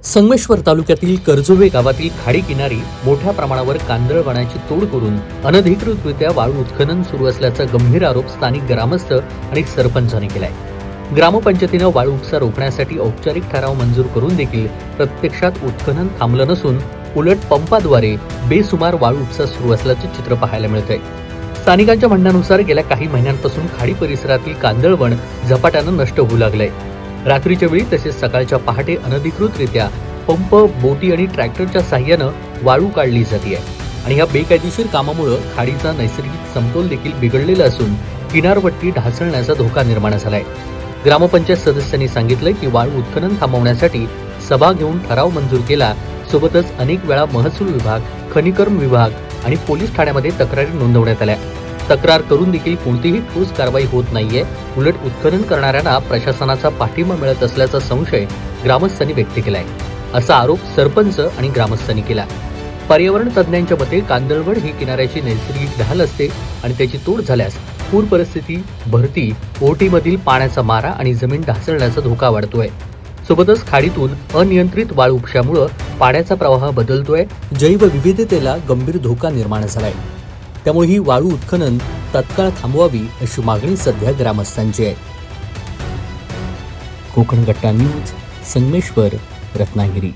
संगमेश्वर तालुक्यातील कर्जोवे गावातील खाडी किनारी मोठ्या प्रमाणावर कांदळवनाची तोड करून अनधिकृतरित्या वाळू उत्खनन सुरू असल्याचा गंभीर आरोप स्थानिक ग्रामस्थ आणि सरपंचांनी केलाय। ग्रामपंचायतीनं वाळू उपसा रोखण्यासाठी औपचारिक ठराव मंजूर करून देखील प्रत्यक्षात उत्खनन थांबलं नसून उलट पंपाद्वारे बेसुमार वाळू उपसा सुरू असल्याचे चित्र पाहायला मिळतंय। स्थानिकांच्या म्हणण्यानुसार गेल्या काही महिन्यांपासून खाडी परिसरातील कांदळवन झपाट्यानं नष्ट होऊ लागलंय। रात्रीच्या वेळी तसेच सकाळच्या पहाटे अनधिकृतरित्या पंप, बोटी आणि ट्रॅक्टरच्या साह्यानं वाळू काढली जाते आणि या बेकायदेशीर कामामुळे खाडीचा नैसर्गिक समतोल देखील बिघडलेला असून किनारपट्टी ढासळण्याचा धोका निर्माण झालाय। ग्रामपंचायत सदस्यांनी सांगितलं की वाळू उत्खनन थांबवण्यासाठी सभा घेऊन ठराव मंजूर केला, सोबतच अनेक वेळा महसूल विभाग, खनिकर्म विभाग आणि पोलीस ठाण्यामध्ये तक्रारी नोंदवण्यात आल्या। तक्रार करून देखील कोणतीही ठोस कारवाई होत नाहीये। उलट उत्खनन करणाऱ्यांना प्रशासनाचा पाठिंबा मिळत असल्याचा संशय ग्रामस्थांनी व्यक्त केलाय, असा आरोप सरपंच आणि ग्रामस्थांनी केला। पर्यावरण तज्ज्ञांच्या मते कांदळवड ही किनाऱ्याची नैसर्गिक ढाल असते आणि त्याची तोड झाल्यास पूर परिस्थिती, भरती, ओहोटीमधील पाण्याचा मारा आणि जमीन ढासळण्याचा धोका वाढतोय। सोबतच खाडीतून अनियंत्रित वाळू उपशामुळे पाण्याचा प्रवाह बदलतोय, जैवविविधतेला गंभीर धोका निर्माण झालाय। त्यामुळे ही वाळू उत्खनन तत्काळ थांबवावी अशी मागणी सध्या ग्रामस्थांची आहे। कोकण कट्टा न्यूज, संगमेश्वर, रत्नागिरी।